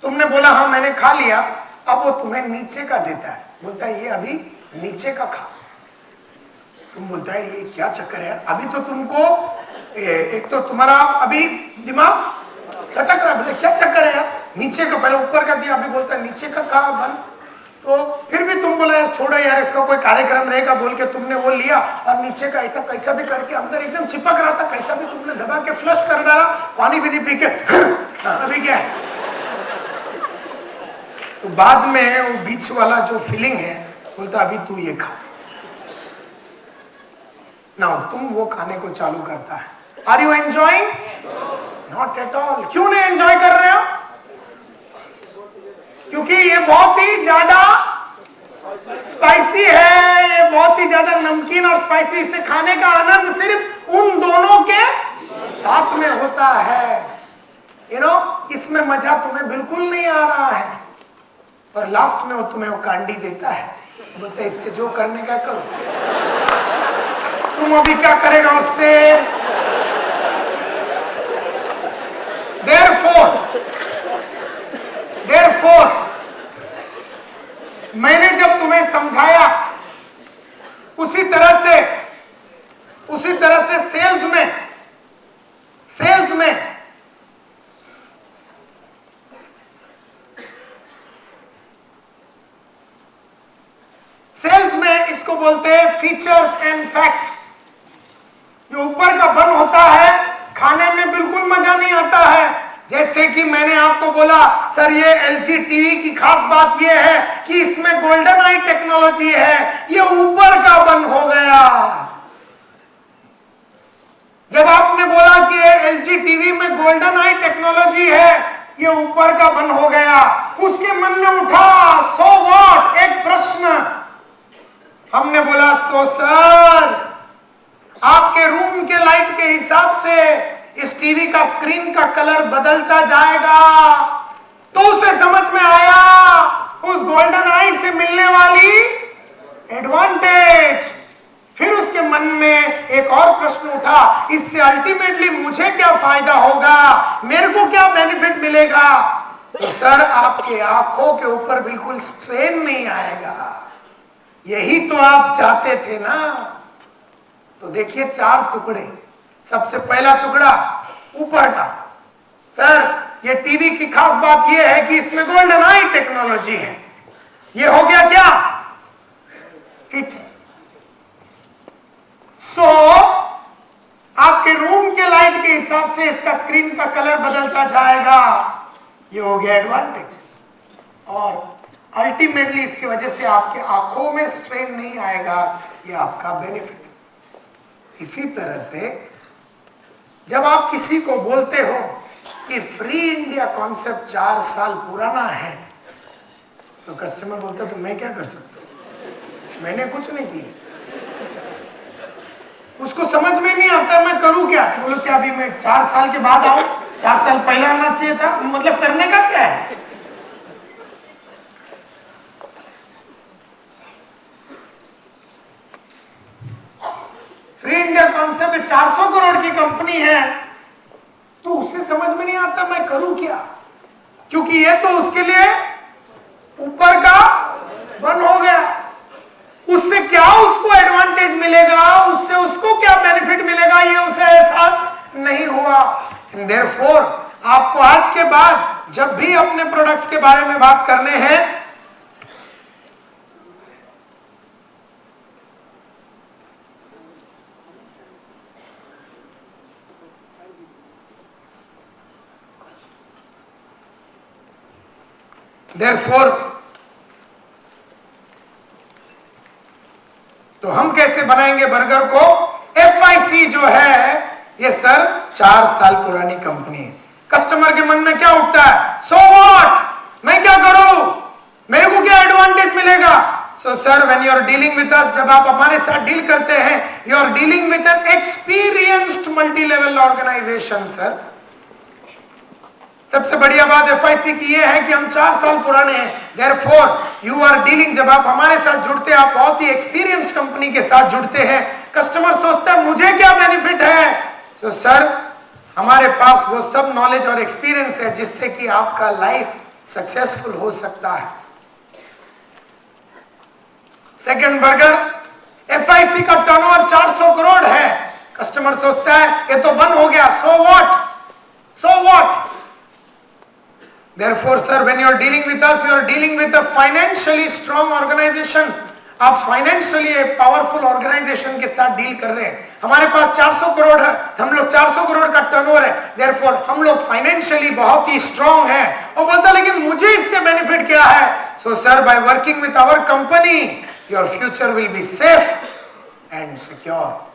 तुमने बोला हाँ मैंने खा लिया, अब वो तुम्हें नीचे का देता है, बोलता है ये अभी नीचे का खा। तुम बोलता है ये क्या चक्कर है यार, अभी तो तुमको एक तो तुम्हारा अभी दिमाग सटक रहा है, बोले क्या चक्कर है यार, नीचे का पहले ऊपर का दिया, अभी बोलता है नीचे का खा बंद। तो फिर भी तुम बोला यार छोड़ो यार, इसका कोई कार्यक्रम रहेगा बोल के तुमने वो लिया और नीचे का ऐसा कैसा भी करके अंदर एकदम चिपक रहा था, कैसा भी तुमने दबा के फ्लश कर डाला, पानी भी नहीं पी के अभी क्या है। तो बाद में वो बीच वाला जो फीलिंग है, बोलता अभी तू ये खा ना, तुम वो खाने को चालू करता है। Are you enjoying? Not at all. क्यों नहीं एंजॉय कर रहे हो? क्योंकि ये बहुत ही ज्यादा स्पाइसी है, ये बहुत ही ज्यादा नमकीन और स्पाइसी, इसे खाने का आनंद सिर्फ उन दोनों के साथ में होता है। यू नो, इसमें मजा तुम्हें बिल्कुल नहीं आ रहा है, और लास्ट में वो तुम्हें वो कांडी देता है, बोलते इससे जो करने का करो। तुम अभी क्या करेगा उससे? Therefore, मैंने जब तुम्हें समझाया उसी तरह से सेल्स में इसको बोलते हैं फीचर्स एंड फैक्ट्स। जो ऊपर का बन होता है खाने में बिल्कुल मजा नहीं आता है। जैसे कि मैंने आपको बोला सर ये LG टीवी की खास बात ये है कि इसमें गोल्डन आई टेक्नोलॉजी है, ये ऊपर का बन हो गया। जब आपने बोला कि LG टीवी में गोल्डन आई टेक्नोलॉजी है, ये ऊपर का बन हो गया, उसके मन में उठा सो व्हाट, एक प्रश्न। हमने बोला सो सर, आपके रूम के लाइट के हिसाब से इस टीवी का स्क्रीन का कलर बदलता जाएगा। तो उसे समझ में आया उस गोल्डन आई से मिलने वाली एडवांटेज। फिर उसके मन में एक और प्रश्न उठा, इससे अल्टीमेटली मुझे क्या फायदा होगा, मेरे को क्या बेनिफिट मिलेगा? तो सर आपके आंखों के ऊपर बिल्कुल स्ट्रेन नहीं आएगा, यही तो आप चाहते थे ना। तो देखिए 4 टुकड़े। सबसे पहला टुकड़ा ऊपर का, सर ये टीवी की खास बात यह है कि इसमें गोल्डन आई टेक्नोलॉजी है। ये हो गया क्या? फीचर। सो आपके रूम के लाइट के हिसाब से इसका स्क्रीन का कलर बदलता जाएगा, ये हो गया एडवांटेज। और अल्टीमेटली इसकी वजह से आपके आंखों में स्ट्रेन नहीं आएगा, ये आपका बेनिफिट। इसी तरह से जब आप किसी को बोलते हो कि फ्री इंडिया कॉन्सेप्ट 4 साल पुराना है, तो कस्टमर बोलता है तो मैं क्या कर सकता हूं, मैंने कुछ नहीं किया। उसको समझ में नहीं आता मैं करूं क्या। तो बोलो क्या अभी मैं 4 साल के बाद आऊं, 4 साल पहले आना चाहिए था, मतलब करने का क्या है? फ्री इंडिया कॉन्सेप्ट 400 करोड़ की कंपनी है, तो उसे समझ में नहीं आता मैं करूं क्या, क्योंकि ये तो उसके लिए ऊपर का बन हो गया। उससे क्या उसको एडवांटेज मिलेगा, उससे उसको क्या बेनिफिट मिलेगा, ये उसे एहसास नहीं हुआ। देयरफॉर आपको आज के बाद जब भी अपने प्रोडक्ट्स के बारे में बात करने हैं, Therefore, तो हम कैसे बनाएंगे बर्गर को? FIC जो है ये सर 4 साल पुरानी कंपनी है। कस्टमर के मन में क्या उठता है? सो व्हाट, मैं क्या करूं, मेरे को क्या एडवांटेज मिलेगा? So sir when you are dealing with us, जब आप हमारे साथ डील करते हैं, you are dealing with an experienced multi level organisation. Sir सबसे बढ़िया बात FIC की यह है कि हम 4 साल पुराने हैं। देयरफॉर यू आर डीलिंग, जब आप हमारे साथ जुड़ते हैं, आप बहुत ही एक्सपीरियंस्ड कंपनी के साथ जुड़ते हैं। कस्टमर सोचता है मुझे क्या बेनिफिट है? तो सर हमारे पास वो सब नॉलेज और एक्सपीरियंस है जिससे कि आपका लाइफ सक्सेसफुल हो सकता है। सेकंड बर्गर, FIC का टर्नओवर 400 करोड़ है। कस्टमर सोचता है ये तो बंद हो गया, so what. Therefore, sir, when you are dealing with us, you are dealing with a financially strong organization. आप फाइनेंशियली एक पावरफुल ऑर्गेनाइजेशन के साथ डील कर रहे हैं। हमारे पास 400 करोड़ है, हम लोग 400 करोड़ का टर्नओवर है, देयरफॉर हम लोग फाइनेंशियली बहुत ही स्ट्रांग हैं। और बोलता लेकिन मुझे इससे बेनिफिट क्या है? So sir, by working with our company your future will be safe and secure.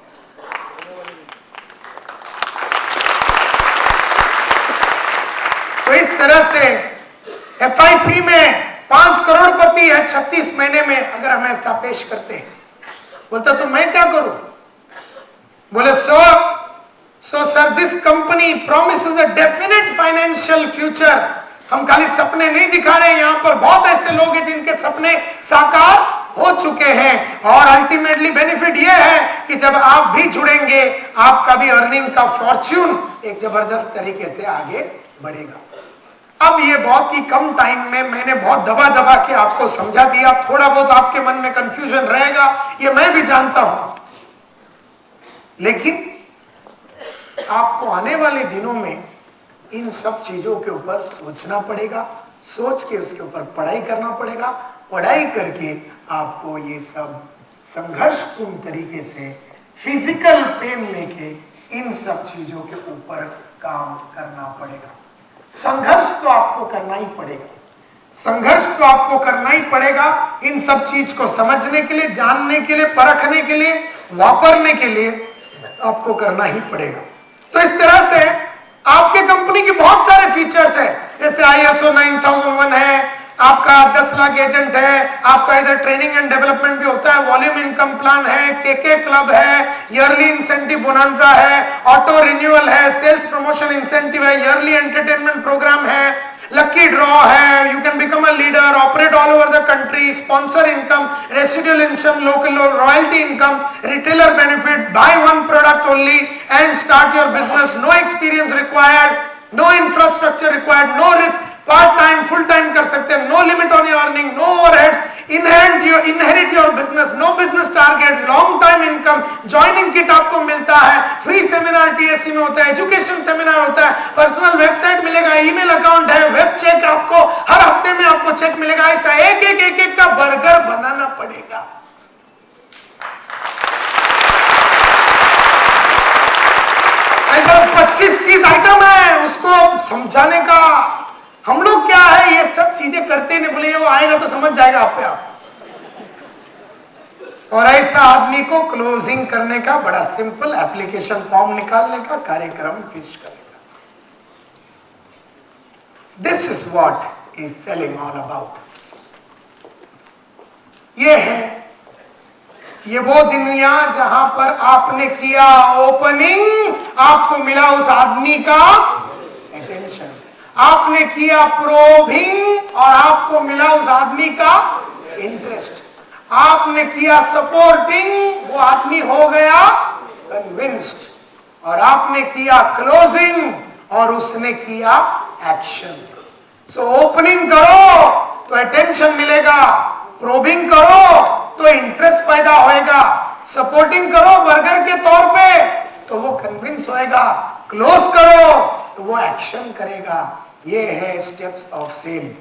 तो इस तरह से FIC में 5 करोड़पति है 36 महीने में, अगर हम ऐसा पेश करते हैं। बोलता तो मैं क्या करूं? बोले so sir, this company promises a definite financial future. हम खाली सपने नहीं दिखा रहे हैं, यहां पर बहुत ऐसे लोग हैं जिनके सपने साकार हो चुके हैं। और अल्टीमेटली बेनिफिट यह है कि जब आप भी जुड़ेंगे, आपका भी अर्निंग का फॉर्च्यून एक जबरदस्त तरीके से आगे बढ़ेगा। अब ये बहुत ही कम टाइम में मैंने बहुत दबा के आपको समझा दिया। थोड़ा बहुत आपके मन में कंफ्यूजन रहेगा, ये मैं भी जानता हूं, लेकिन आपको आने वाले दिनों में इन सब चीजों के ऊपर सोचना पड़ेगा, सोच के उसके ऊपर पढ़ाई करना पड़ेगा। पढ़ाई करके आपको ये सब संघर्षपूर्ण तरीके से फिजिकल पेन लेके इन सब चीजों के ऊपर काम करना पड़ेगा। संघर्ष तो आपको करना ही पड़ेगा, संघर्ष तो आपको करना ही पड़ेगा इन सब चीज को समझने के लिए, जानने के लिए, परखने के लिए, वापरने के लिए आपको करना ही पड़ेगा। तो इस तरह से आपके कंपनी के बहुत सारे फीचर्स हैं, जैसे ISO 9001 है, आपका 10 लाख एजेंट है, आपका इधर ट्रेनिंग एंड डेवलपमेंट भी होता है, वॉल्यूम इनकम प्लान है, KK क्लब है, ईयरली इंसेंटिव बोनांजा है, ऑटो रिन्यूअल है, सेल्स प्रमोशन इंसेंटिव है, ईयरली एंटरटेनमेंट प्रोग्राम है, लकी ड्रॉ है, you can become a leader, operate all over the country, sponsor income, residual income, local royalty income, retailer benefit, buy one product only and start your business, no experience required, no infrastructure required, no risk, part time full time कर सकते हैं, no limit on your earning, no overheads, inherit your business, no business target, long time income, joining kit आपको मिलता है, free seminar TSC में होता है, education seminar होता है, पर्सनल वेबसाइट मिलेगा, ईमेल अकाउंट है, वेब चेक आपको हर हफ्ते में आपको चेक मिलेगा। ऐसा एक का बर्गर बनाना पड़ेगा। ऐसा 25-30 आइटम है, उसको समझाने का हम लोग क्या है, ये सब चीजें करते नहीं, बोले वो आएगा तो समझ जाएगा आप पे आप। और ऐसा आदमी को क्लोजिंग करने का बड़ा सिंपल एप्लीकेशन फॉर्म निकालने का कार्यक्रम पेश करेगा। This is what is selling all about. ये वो दुनिया जहां पर आपने किया ओपनिंग, आपको मिला उस आदमी का अटेंशन, आपने किया प्रोबिंग और आपको मिला उस आदमी का इंटरेस्ट, आपने किया सपोर्टिंग, वो आदमी हो गया कन्विंस्ड, और आपने किया क्लोजिंग और उसने किया एक्शन। सो ओपनिंग करो तो अटेंशन मिलेगा, प्रोबिंग करो तो इंटरेस्ट पैदा होएगा, सपोर्टिंग करो बर्गर के तौर पे तो वो कन्विंस होएगा, क्लोज करो तो वो एक्शन करेगा। ये है स्टेप्स ऑफ सेल।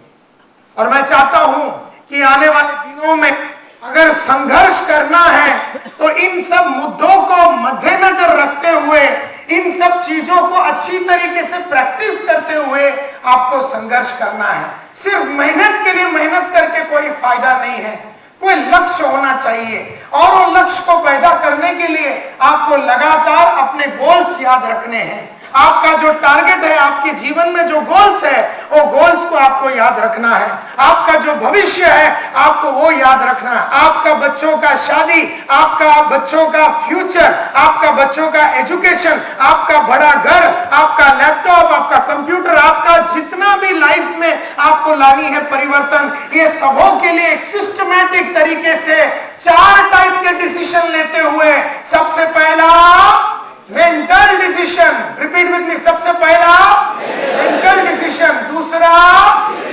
और मैं चाहता हूं कि आने वाले दिनों में अगर संघर्ष करना है तो इन सब मुद्दों को मद्देनजर रखते हुए, इन सब चीजों को अच्छी तरीके से प्रैक्टिस करते हुए आपको संघर्ष करना है। सिर्फ मेहनत के लिए मेहनत करके कोई फायदा नहीं है, कोई लक्ष्य होना चाहिए, और वो लक्ष्य को पैदा करने के लिए आपको लगातार अपने गोल्स याद रखने हैं। आपका जो टारगेट है, आपके जीवन में जो गोल्स है, वो गोल्स को आपको याद रखना है। आपका जो भविष्य है, आपको वो याद रखना है। आपका बच्चों का शादी, आपका बच्चों का फ्यूचर, आपका बच्चों का एजुकेशन, आपका बड़ा घर, आपका लैपटॉप, आपका कंप्यूटर, आपका जितना भी लाइफ में आपको लानी है परिवर्तन, ये सबों के लिए एक सिस्टमैटिक तरीके से 4 टाइप के डिसीजन लेते हुए, सबसे पहला mental decision, repeat with me, सबसे पहला मेंटल डिसीजन, दूसरा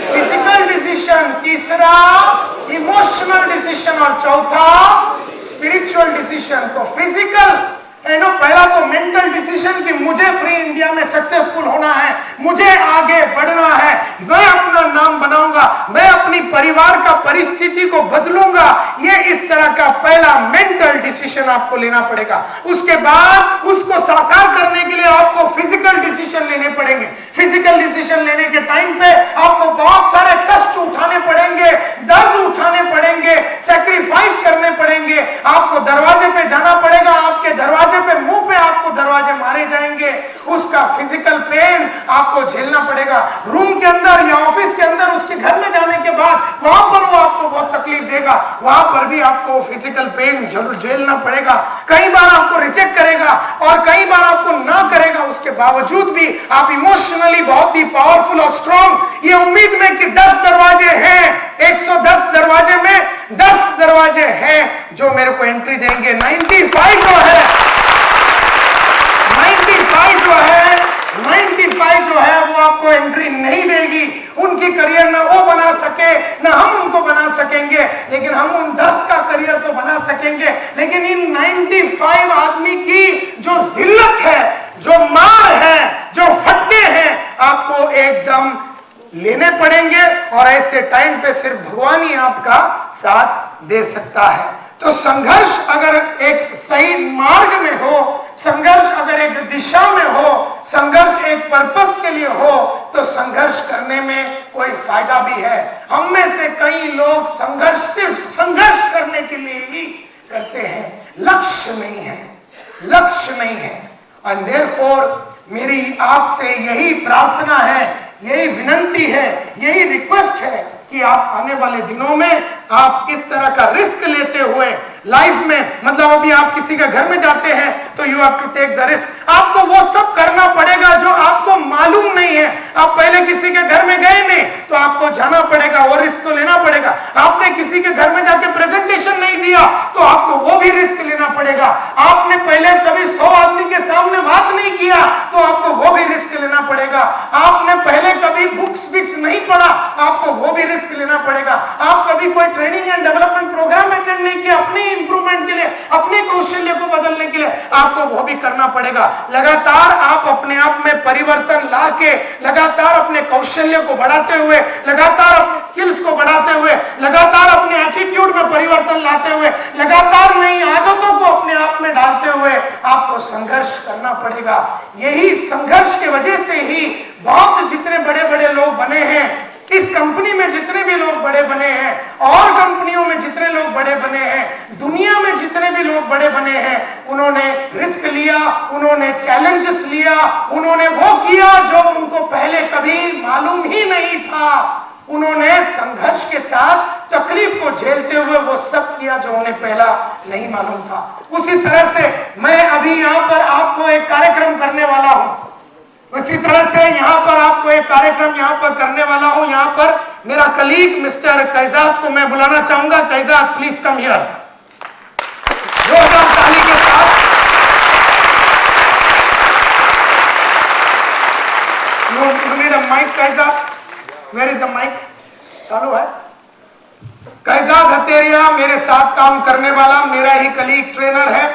फिजिकल डिसीजन, तीसरा इमोशनल डिसीजन और चौथा स्पिरिचुअल डिसीजन। तो फिजिकल पहला तो मेंटल डिसीजन कि मुझे फ्री इंडिया में सक्सेसफुल होना है, मुझे आगे बढ़ना है, मैं अपना नाम बनाऊंगा, मैं अपनी परिवार का परिस्थिति को बदलूंगा। ये इस तरह का पहला मेंटल डिसीजन आपको लेना पड़ेगा। उसके बाद उसको साकार करने के लिए आपको फिजिकल डिसीजन लेने पड़ेंगे। फिजिकल डिसीजन लेने के टाइम पे आपको बहुत सारे कष्ट उठाने पड़ेंगे, दर्द उठाने पड़ेंगे, सैक्रिफाइस करने पड़ेंगे, आपको दरवाजे पे जाना पड़ेगा, आपके दरवाजे पे मुंह पे आपको दरवाजे मारे जाएंगे, उसका फिजिकल पेन आपको झेलना पड़ेगा। रूम के अंदर या ऑफिस के अंदर उसके घर में जाने के बाद वहां पर वो आपको बहुत तकलीफ देगा, वहां पर भी आपको फिजिकल पेन जरूर झेलना पड़ेगा। कई बार आपको रिजेक्ट करेगा और कई बार आपको ना करेगा, उसके बावजूद भी आप इमोशनली बहुत ही पावरफुल और स्ट्रॉन्ग, ये उम्मीद में कि 10 दरवाजे हैं, 110 दरवाजे में 10 दरवाजे हैं जो मेरे को एंट्री देंगे। 95 जो है वो आपको एंट्री नहीं देगी। उनकी करियर ना वो बना सके, ना हम उनको बना सकेंगे, लेकिन हम उन 10 का करियर तो बना सकेंगे। लेकिन इन 95 आदमी की जो जिल्लत है, जो मार है, जो फटके हैं, आपको एकदम लेने पड़ेंगे। और ऐसे टाइम पे सिर्फ भगवान ही आपका साथ दे सकता है। तो संघर्ष अगर एक सही मार्ग में हो, संघर्ष अगर एक दिशा में हो, संघर्ष एक पर्पस के लिए हो, तो संघर्ष करने में कोई फायदा भी है। हम में से कई लोग संघर्ष सिर्फ संघर्ष करने के लिए ही करते हैं, लक्ष्य नहीं है, लक्ष्य नहीं है। एंड देयरफॉर मेरी आपसे यही प्रार्थना है, यही विनंती है, यही रिक्वेस्ट है कि आप आने वाले दिनों में आप इस तरह का रिस्क लेते हुए लाइफ में, मतलब अभी आप किसी के घर में जाते हैं तो you have to take the risk. आपको वो सब करना पड़ेगा जो आपको मालूम नहीं है। आप पहले किसी के घर में गए नहीं तो आपको जाना पड़ेगा, वो रिस्क तो लेना पड़ेगा। आपने किसी के घर में जाके प्रेजेंटेशन नहीं दिया तो आपको वो भी रिस्क लेना पड़ेगा। आपने पहले कभी 100 आदमी के सामने बात नहीं किया तो आपको वो भी रिस्क लेना पड़ेगा। आपने पहले कभी बुक्स नहीं पढ़ा, आपको वो भी रिस्क लेना पड़ेगा। आप कभी कोई training and development programme attend नहीं किया अपनी इंप्रूवमेंट के लिए, अपने कौशल्य को बदलने के लिए, आपको वो भी करना पड़ेगा। लगातार आप अपने आप में परिवर्तन लाके, लगातार अपने कौशल्य को बढ़ाते हुए, लगातार अपने स्किल्स को बढ़ाते हुए, लगातार अपने एटीट्यूड में परिवर्तन लाते हुए, लगातार नई आदतों को अपने आप में डालते हुए आपको संघर्ष करना पड़ेगा। यही संघर्ष की वजह से ही बहुत जितने बड़े बड़े लोग बने हैं, इस कंपनी में जितने भी लोग बड़े बने हैं और कंपनियों में जितने लोग बड़े बने हैं, दुनिया में जितने भी लोग बड़े बने हैं, उन्होंने रिस्क लिया, उन्होंने चैलेंजेस लिया, उन्होंने वो किया जो उनको पहले कभी मालूम ही नहीं था। उन्होंने संघर्ष के साथ तकलीफ को झेलते हुए वो सब किया जो उन्हें पहला नहीं मालूम था। उसी तरह से मैं अभी यहाँ पर आपको एक कार्यक्रम करने वाला हूँ, उसी तरह से यहाँ पर आपको एक कार्यक्रम यहाँ पर करने वाला हूँ। यहाँ पर मेरा कलीग मिस्टर कैजात को मैं बुलाना चाहूंगा। कैजात, प्लीज कम हियर। जोरदार ताली के साथ। You need a mic, कैजात? Where is the mic? चालू है? कैजात हतेरिया मेरे साथ काम करने वाला मेरा ही कलीग ट्रेनर है।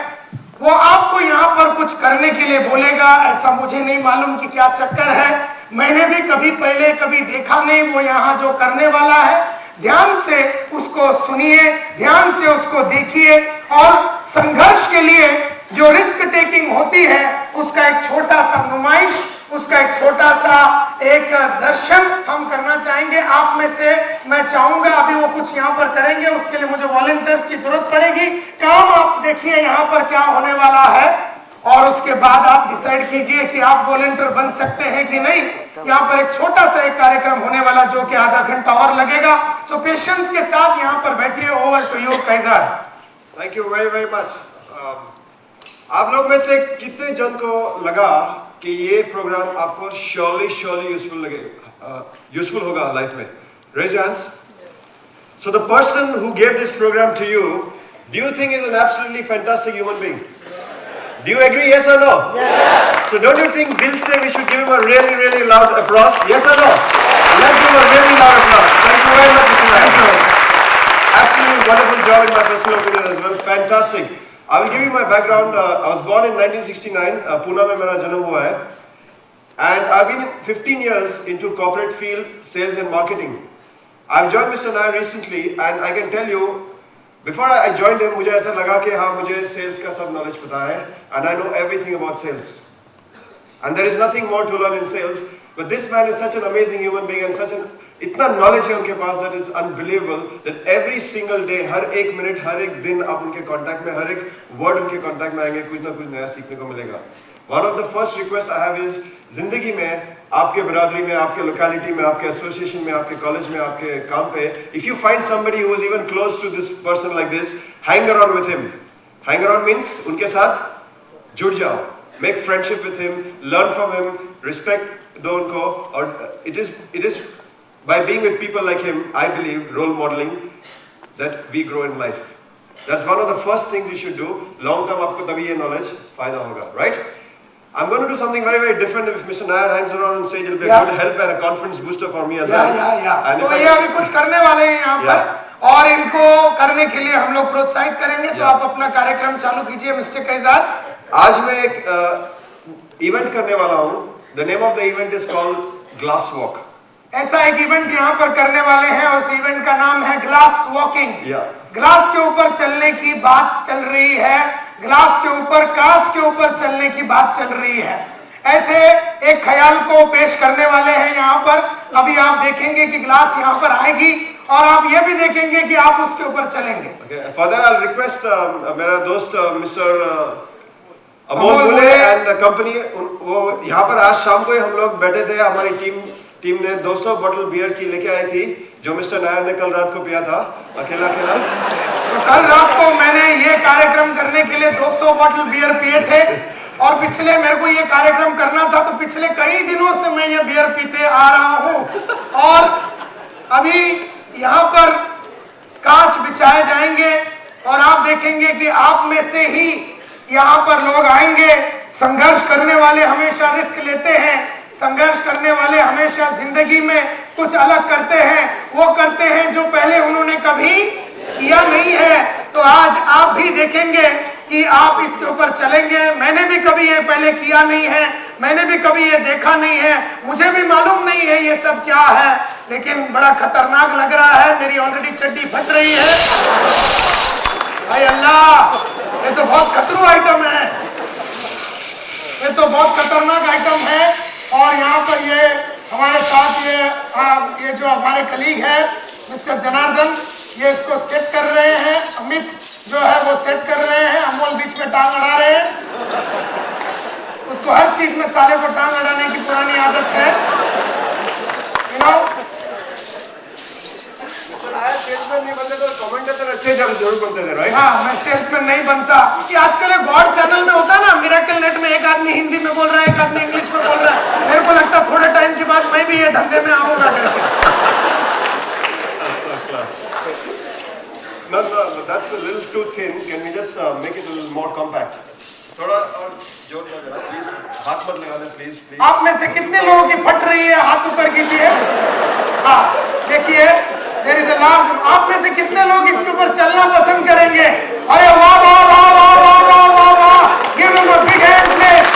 वो आपको यहाँ पर कुछ करने के लिए बोलेगा, ऐसा मुझे नहीं मालूम कि क्या चक्कर है, मैंने भी कभी पहले कभी देखा नहीं। वो यहाँ जो करने वाला है, ध्यान से उसको सुनिए, ध्यान से उसको देखिए और संघर्ष के लिए जो रिस्क टेकिंग होती है उसका एक छोटा सा नुमाइश, उसका एक छोटा सा एक दर्शन हम करना चाहेंगे। आप में से मैं चाहूंगा अभी वो कुछ यहाँ पर करेंगे, उसके लिए मुझे वॉलंटियर्स की जरूरत पड़ेगी। काम आप देखिए यहाँ पर क्या होने वाला है और उसके बाद आप डिसाइड कीजिए कि आप वॉलंटियर बन सकते हैं कि नहीं। यहाँ पर एक छोटा सा एक कार्यक्रम होने वाला जो कि आधा घंटा और लगेगा। तो पेशेंस के साथ यहाँ पर बैठिए। Over to you Kaizad. Thank you very very much. आप लोग में से कितने जन को लगा कि ये प्रोग्राम आपको श्योरली यूजफुल होगा लाइफ में? Raise your hands. So the person who gave this programme to you, do you think is an absolutely fantastic human being? Do you agree? Yes or no? Yes. So don't you think Dil se we should give him a really, really loud applause? Yes or no? Let's give him a really loud applause. Thank you very much, Mr. Nair. Thank you. Absolutely wonderful job in my personal opinion as well. Fantastic. I will give you my background. I was born in 1969. Pune में मेरा जन्म हुआ है. And I've been 15 years into corporate field, sales and marketing. I've joined Mr. Nair recently and I can tell you, before I joined him, मुझे ऐसा लगा कि हाँ मुझे sales का सब knowledge पता है and I know everything about sales. And there is nothing more to learn in sales. But this man is such an amazing human being and such an इतना knowledge है उनके पास that is unbelievable that every single day, हर एक minute, हर एक दिन आप उनके contact में, हर एक word उनके contact में आएंगे, कुछ ना कुछ नया सीखने को मिलेगा. One of the first requests I have is जिंदगी में आपके बिरादरी में, आपके लोकेलिटी में, आपके एसोसिएशन में, आपके कॉलेज में, आपके काम पे, if you find somebody who is even close to this person like this, hang around with him. Hang around means उनके साथ जुड़ जाओ. Make friendship with him, learn from him, respect दो उनको. और it is by being with people like him, I believe, role modeling, that we grow in life. That's one of the first things you should do. Long term आपको तभी ये knowledge फायदा होगा, right? I'm going to do something very, very different. If Mr. Nair hangs around on stage, it'll be a good help and a confidence booster for me as well. And तो ये अभी कुछ करने वाले हैं यहाँ पर और इनको करने के लिए हम लोग प्रोत्साहित करेंगे. तो आप अपना कार्यक्रम चालू कीजिए, मिस्टर कैजाद. आज मैं एक इवेंट करने वाला हूँ. The name of the event is called Glass Walk. ऐसा एक इवेंट यहाँ पर करने वाले हैं और उस इवेंट का नाम है ग्लास वॉकिंग. ग्लास के ऊपर चलने की बात चल रही है. ग्लास के ऊपर, कांच के ऊपर चलने की बात चल रही है. ऐसे एक ख्याल को पेश करने वाले हैं यहाँ पर. अभी आप देखेंगे कि ग्लास यहाँ पर आएगी और आप ये भी देखेंगे कि आप उसके ऊपर चलेंगे. फर्दर आई रिक्वेस्ट मेरा दोस्त मिस्टर अमोल बुले एंड कंपनी, वो यहाँ पर आज शाम को ही हम लोग बैठे थे. हमारी टीम ने 200 बोतल बियर की लेके आई थी जो मिस्टर नायर ने कल रात को पिया था अकेला. तो कल रात को मैंने ये कार्यक्रम करने के लिए 200 बोतल बियर पिए थे और पिछले मेरे को ये कार्यक्रम करना था तो पिछले कई दिनों से मैं ये बियर पीते आ रहा हूँ. और अभी यहाँ पर कांच बिछाए जाएंगे और आप देखेंगे कि आप में से ही यहाँ पर लोग आएंगे. संघर्ष करने वाले हमेशा रिस्क लेते हैं. संघर्ष करने वाले हमेशा जिंदगी में कुछ अलग करते हैं. वो करते हैं जो पहले उन्होंने कभी किया नहीं है. तो आज आप भी देखेंगे कि आप इसके ऊपर चलेंगे. मैंने भी कभी ये पहले किया नहीं है, मैंने भी कभी ये देखा नहीं है, मुझे भी मालूम नहीं है ये सब क्या है, लेकिन बड़ा खतरनाक लग रहा है. मेरी ऑलरेडी चड्डी फट रही है. हाय अल्लाह, ये तो बहुत खतरू आइटम है, ये तो बहुत खतरनाक आइटम है. और यहाँ पर ये हमारे साथ ये जो हमारे कलीग है मिस्टर जनार्दन, ये इसको सेट कर रहे हैं. अमित जो है वो सेट कर रहे हैं. अमोल बीच में टांग अड़ा रहे हैं. उसको हर चीज में सारे को टांग अड़ाने की पुरानी आदत है. यू नो, सेल्समैन नहीं बनते तो कमेंटेटर अच्छे जरूर बनते थे, राइट? हाँ, मैं सेल्समैन नहीं बनता. कि आजकल एक गॉड चैनल में होता है ना, मिरेकल नेट में एक आदमी हिंदी में बोल रहा है, एक आदमी इंग्लिश में बोल रहा है. मेरे को लगता है थोड़े टाइम के बाद मैं भी ये धंधे में आऊंगा करके. No, that's a little too thin. Can we just make it a little more compact? थोड़ा और जोर लगाना, प्लीज. हाथ मत लगाना, प्लीज. आप में से कितने लोगों की फट रही है? हाथ ऊपर कीजिए. हाँ, देखिए, there is a large. आप में से कितने लोग इसके ऊपर चलना पसंद करेंगे? अरे वाह वाह वाह वाह वाह वाह वाह वाह. Give them a big hand, please.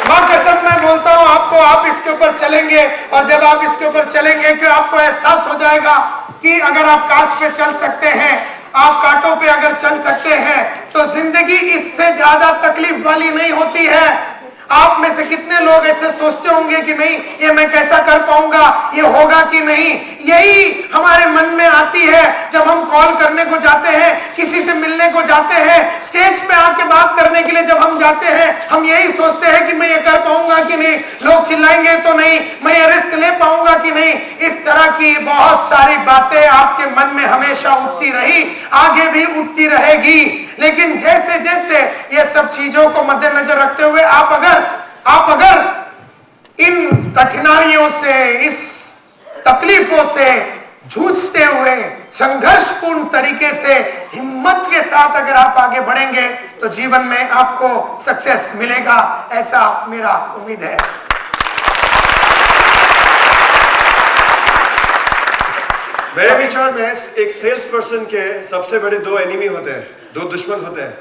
माँ कसम मैं बोलता हूँ आपको, आप इसके ऊपर चलेंगे और जब आप इसके ऊपर चलेंगे कि आपको एहसास हो जाएगा कि अगर आप कांच पे चल सकते हैं, आप कांटों पे अगर चल सकते हैं तो जिंदगी इससे ज्यादा तकलीफ वाली नहीं होती है. आप में से कितने लोग ऐसे सोचते होंगे कि नहीं ये मैं कैसा कर पाऊंगा, ये होगा कि नहीं. यही हमारे मन में आती है जब हम कॉल करने को जाते हैं, किसी से मिलने को जाते हैं, स्टेज पे आके बात करने के लिए जब हम जाते हैं, हम यही सोचते हैं कि मैं ये कर पाऊंगा कि नहीं, लोग चिल्लाएंगे तो नहीं, मैं ये रिस्क ले पाऊंगा कि नहीं. इस तरह की बहुत सारी बातें आपके मन में हमेशा उठती रही, आगे भी उठती रहेगी. लेकिन जैसे जैसे ये सब चीजों को मद्देनजर रखते हुए आप अगर इन कठिनाइयों से, इस तकलीफों से जूझते हुए संघर्षपूर्ण तरीके से हिम्मत के साथ अगर आप आगे बढ़ेंगे तो जीवन में आपको सक्सेस मिलेगा, ऐसा मेरा उम्मीद है। मेरे विचार में एक सेल्स पर्सन के सबसे बड़े दो एनिमी होते हैं, दो दुश्मन होते हैं।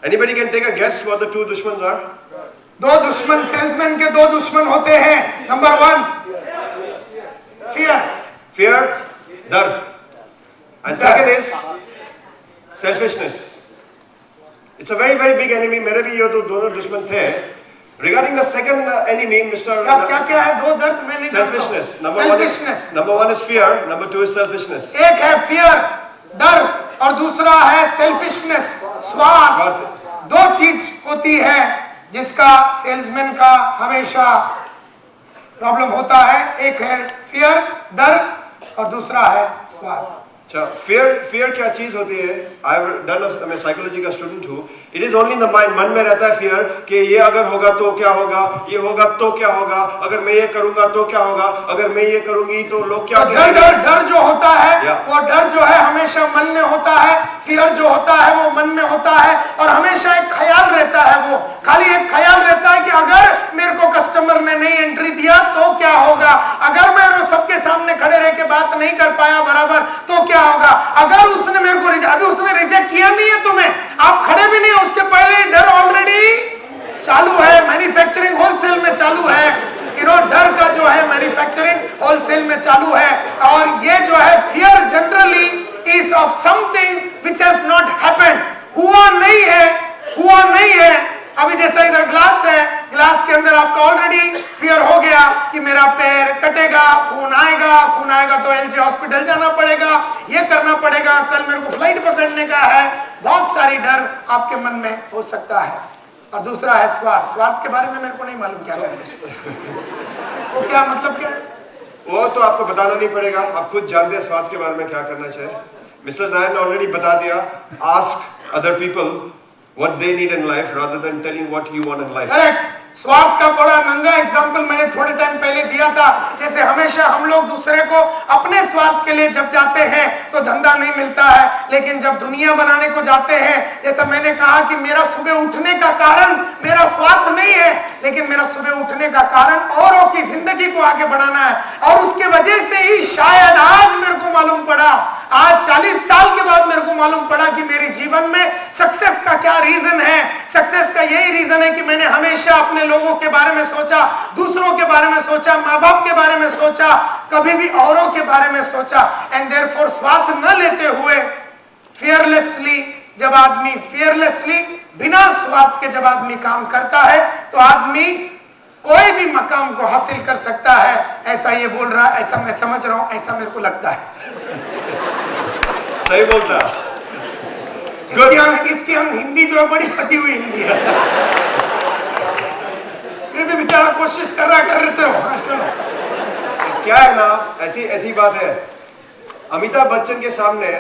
Anybody can take a guess what the two दुश्मन are? दो दुश्मन, सेल्समैन के दो दुश्मन होते हैं। नंबर 1 fear, डर, and second is selfishness. It's a very very big enemy. मेरे भी ये दोनों दुश्मन थे। Regarding the second enemy, Mr. क्या है दो दर्द में नहीं? Selfishness. Number one is fear. Number 2 is selfishness. एक है फियर, डर, और दूसरा है सेल्फिशनेस, स्वार्थ। दो चीज होती है जिसका सेल्समैन का हमेशा प्रॉब्लम होता है। एक है फियर, डर, और दूसरा है स्वार्थ। अच्छा, fear क्या चीज होती है? मैं साइकोलॉजी का स्टूडेंट हूँ। It is only in the mind, मन में रहता है फियर कि ये अगर होगा तो क्या होगा, ये होगा तो क्या होगा, अगर मैं ये करूंगा तो क्या होगा, अगर मैं ये करूंगी तो लोग क्या कहेंगे। डर जो होता है वो डर जो है हमेशा मन में होता है। फियर जो होता है वो मन में होता है, और हमेशा एक ख्याल रहता है, वो खाली एक ख्याल रहता है कि अगर मेरे को कस्टमर ने नहीं एंट्री दिया तो क्या होगा, अगर मैं सबके सामने खड़े रह के बात नहीं कर पाया बराबर तो क्या होगा, अगर उसने मेरे को अभी उसने रिजेक्ट किया नहीं है तुम्हें, आप खड़े भी नहीं हो, उसके पहले डर ऑलरेडी चालू है, मैन्युफैक्चरिंग होलसेल में चालू है। डर का जो है मैन्युफैक्चरिंग होलसेल में चालू है। और ये जो है fear generally is of something which has not happened, हुआ नहीं है। अभी जैसा इधर ग्लास है, ग्लास के अंदर आपका ऑलरेडी फियर हो गया कि मेरा पैर कटेगा, खून आएगा तो एलजी हॉस्पिटल जाना पड़ेगा, ये करना पड़ेगा, कल मेरे को फ्लाइट पकड़ने का है। बहुत सारी डर आपके मन में हो सकता है। और दूसरा है स्वार्थ के बारे में मेरे को नहीं मालूम क्या है वो, क्या मतलब क्या है वो तो आपको बताना नहीं पड़ेगा, आप खुद जानते हैं स्वार्थ के बारे में क्या करना चाहिए। मिस्टर नायर ने ऑलरेडी बता दिया, ask other people what they need in life rather than telling what you want in life. Correct. स्वार्थ का बड़ा नंगा एग्जाम्पल मैंने थोड़े टाइम पहले दिया था। जैसे हमेशा हम लोग दूसरे को अपने स्वार्थ के लिए जब जाते हैं तो धंधा नहीं मिलता है, लेकिन जब दुनिया बनाने को जाते हैं, जैसा मैंने कहा कि मेरा सुबह उठने का कारण मेरा स्वार्थ नहीं है, लेकिन मेरा सुबह उठने का कारण औरों की जिंदगी को आगे बढ़ाना है। और उसके वजह से ही शायद आज मेरे को मालूम पड़ा, आज 40 साल के बाद मेरे को मालूम पड़ा कि मेरे जीवन में सक्सेस का क्या रीजन है। सक्सेस का यही रीजन है कि मैंने हमेशा अपने लोगों के बारे में सोचा, दूसरों के बारे में सोचा, माँ बाप के बारे में सोचा, कभी भी औरों के बारे में सोचा। एंड देयरफॉर स्वार्थ न लेते हुए फियरलेसली, जब आदमी फियरलेसली बिना स्वार्थ के जब आदमी काम करता है तो आदमी कोई भी मकाम को हासिल कर सकता है। ऐसा ये बोल रहा, ऐसा मैं समझ रहा हूं, ऐसा मेरे को लगता है। सही बोलता। इसकी हम हिंदी जो है बड़ी फटी हुई हिंदी है, फिर भी बेचारा कोशिश कर रहे हो। हाँ चलो, क्या है ना, ऐसी बात है। अमिताभ बच्चन के सामने,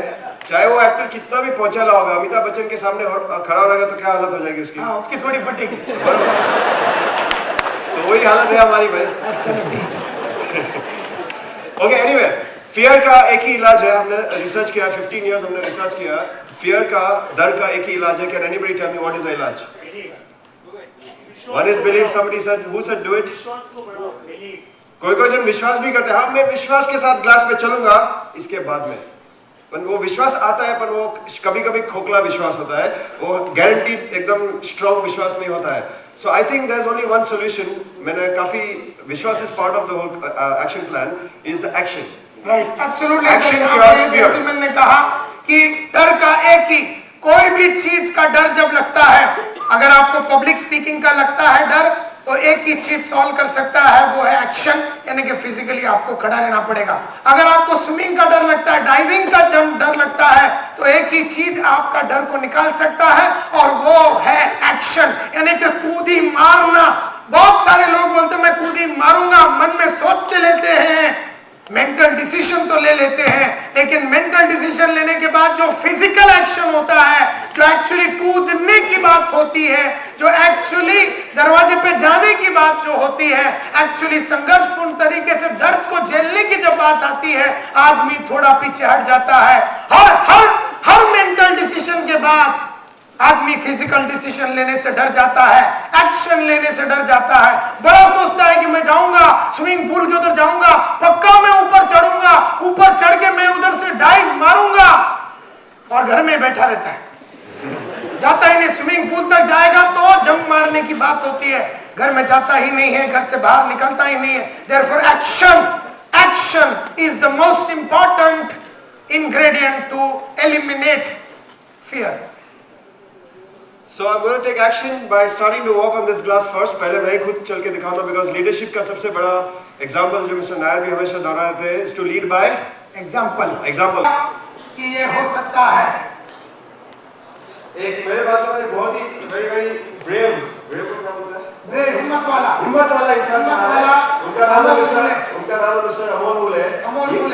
चाहे वो एक्टर कितना भी पहुंचा होगा, अमिताभ बच्चन के सामने खड़ा रहेगा तो क्या हालत हो जाएगी उसकी? हाँ, उसकी थोड़ी फटेगी। तो वही हालत है हमारी भाई। अच्छा ठीक है। ओके, एनीवे, फियर का एक ही इलाज है। हमने रिसर्च किया, 15 इयर्स हमने रिसर्च किया। फियर का, डर का एक ही इलाज है। Can anybody tell me what is the ilaj? One is belief. Somebody said, who said do it? कोई जन विश्वास भी करते हैं। हाँ, मैं विश्वास के साथ ग्लास में चलूंगा, इसके बाद में पर वो विश्वास आता है, पर वो कभी-कभी खोखला विश्वास होता है, वो गारंटीड एकदम स्ट्रॉन्ग विश्वास नहीं होता है। So I think there's only one solution. मैंने काफी विश्वास is part of the whole action plan is the action. Right, absolutely. Action cures fear. मैंने कहा कि डर का एक ही, कोई भी चीज का डर जब लगता है, अगर आपको पब्लिक स्पीकिंग का लगता है डर, तो एक ही चीज सॉल्व कर सकता है, वो है एक्शन, यानी कि फिजिकली आपको खड़ा रहना पड़ेगा। अगर आपको स्विमिंग का डर लगता है, डाइविंग का जंप डर लगता है, तो एक ही चीज आपका डर को निकाल सकता है, और वो है एक्शन, यानी कि कूदी मारना। बहुत सारे लोग बोलते मैं कूदी मारूंगा, मन में सोच के लेते हैं, मेंटल डिसीजन तो ले लेते हैं, लेकिन मेंटल डिसीजन लेने के बाद जो फिजिकल एक्शन होता है, जो एक्चुअली कूदने की बात होती है, जो एक्चुअली दरवाजे पे जाने की बात जो होती है, एक्चुअली संघर्षपूर्ण तरीके से दर्द को झेलने की जब बात आती है, आदमी थोड़ा पीछे हट जाता है। हर मेंटल डिसीजन के बाद आदमी फिजिकल डिसीजन लेने से डर जाता है, एक्शन लेने से डर जाता है। बड़ा सोचता है कि मैं जाऊंगा स्विमिंग पूल के उधर जाऊंगा, पक्का मैं ऊपर चढ़ूंगा, ऊपर चढ़ के मैं उधर से डाइव मारूंगा, और घर में बैठा रहता है, जाता ही नहीं। स्विमिंग पूल तक जाएगा तो जंप मारने की बात होती है, घर में जाता ही नहीं है, घर से बाहर निकलता ही नहीं है। Therefore action is the most important ingredient to eliminate fear. So I'm going to take action by starting to walk on this glass first. पहले मैं खुद चल के दिखाऊंगा, because leadership का सबसे बड़ा example जो मिस्टर नायर भी हमेशा दोहराते हैं is to lead by example. कि ये हो सकता है। एक मेरे बात में बहुत ही very brave को क्या बोलते हैं? हिम्मत वाला इंसान उनका नाम है मिस्टर अमोल मूले।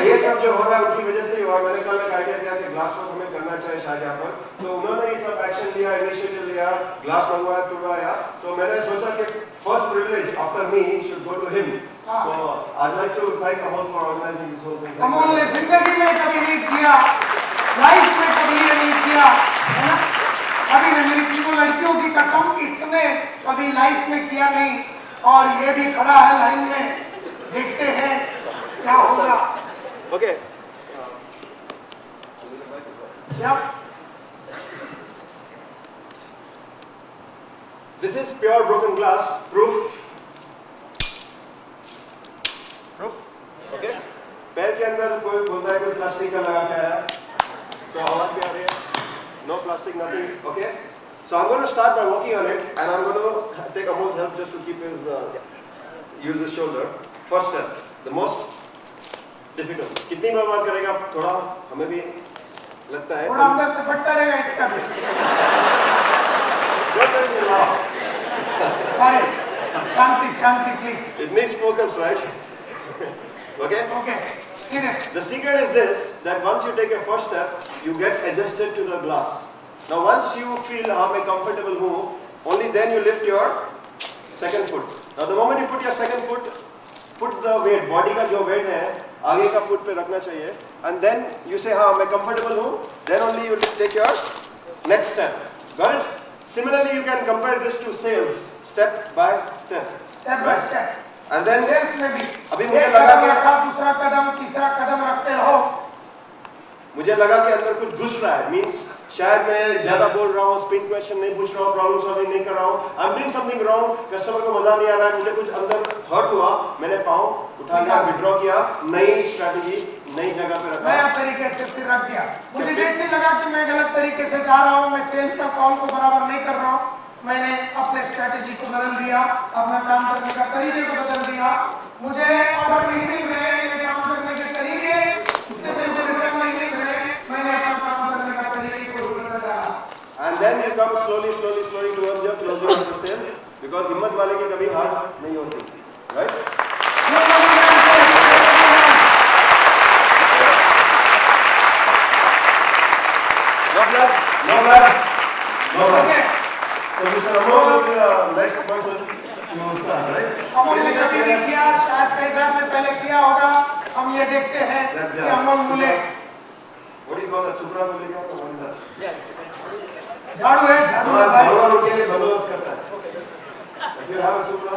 ये सब जो हो रहा है उनकी वजह से ही हुआ। मैंने कल एक आइडिया दिया कि ग्लास वर्क हमें करना चाहिए शायद यहाँ पर, तो उन्होंने ये सब एक्शन लिया, इनिशिएटिव लिया, ग्लास मंगवाया, तुड़वाया। तो मैंने सोचा कि first privilege after me should go to him. So I like to thank Amol for organising this whole thing. Amol ने जिंदगी में कभी नहीं किया, लाइफ में कभी ये नहीं किया, है ना? अभी मेरी तीनों लड़कियों की कसम, इसने कभी लाइफ में किया नहीं, और ये भी खड़ा है लाइन में, देखते हैं क्या होगा। Okay this is pure broken glass proof. Okay पैर के अंदर कोई बोलता है कोई प्लास्टिक का लगा के आया, तो हवा भी आ रही है, no plastic, nothing. Okay, so I'm going to start by walking on it, and I'm going to take Amol's help just to keep his use his shoulder. First step, the most difficult. कितनी बार करेगा थोड़ा हमें भी लगता है, थोड़ा अंदर से फटता रहेगा इसका भी। Sorry, Shanti please. It needs focus, right? Okay. Serious. The secret is this, that once you take your first step, you get adjusted to the glass. Now once you feel हाँ मैं comfortable हूँ, only then you lift your second foot. Now the moment you put your second foot, put the weight, body का जो weight है आगे का foot पे रखना चाहिए, and then you say हाँ मैं comfortable हूँ, then only you take your next step. Got it? Similarly you can compare this to sales, step by step. Step by step. And then में भी अभी मुझे लगा कि दूसरा कदम, तीसरा कदम रखते रहो। मुझे लगा कि अंदर कुछ घुस रहा है, मींस शायद मैं ज्यादा बोल रहा हूँ, स्पिन क्वेश्चन नहीं पूछ रहा हूँ, प्रॉब्लम सॉल्विंग नहीं कर रहा हूँ, I am doing something wrong, customer को मजा नहीं आ रहा है, मुझे कुछ अंदर हर्ट हुआ, मैंने पाँव उठा लिया, विड्रॉ किया, नई स्ट्रेटजी नई जगह पे रखा, नया तरीके से फिर रख दिया। मुझे जैसे लगा कि मैं गलत तरीके से जा रहा हूँ, मैं सेल्स का कॉल को बराबर नहीं कर रहा हूँ, मैंने अपने स्ट्रेटजी को बदल दिया, अपना काम करने का तरीके को बदल दिया। मुझे ऑर्डर नहीं मिल रहे, मेरे काम करने के तरीके उससे मुझे रिटर्न नहीं मिल रहे, मैंने अपना काम करने का तरीके को बदल डाला। And then you come slowly towards your closure of the sale, because हिम्मत वाले की कभी हार नहीं होती, right? No blood. So Mr. Amol will be the next person to start, right? Amol ने कभी नहीं किया, शायद कई साल में पहले किया होगा। हम ये देखते हैं कि अमोल मूले What do you call that? Supra को लेके आता, what is that? झाड़ू है, झाड़ू है भाई। भगवान उनके लिए बंदोबस्त करता है। If you have a Supra,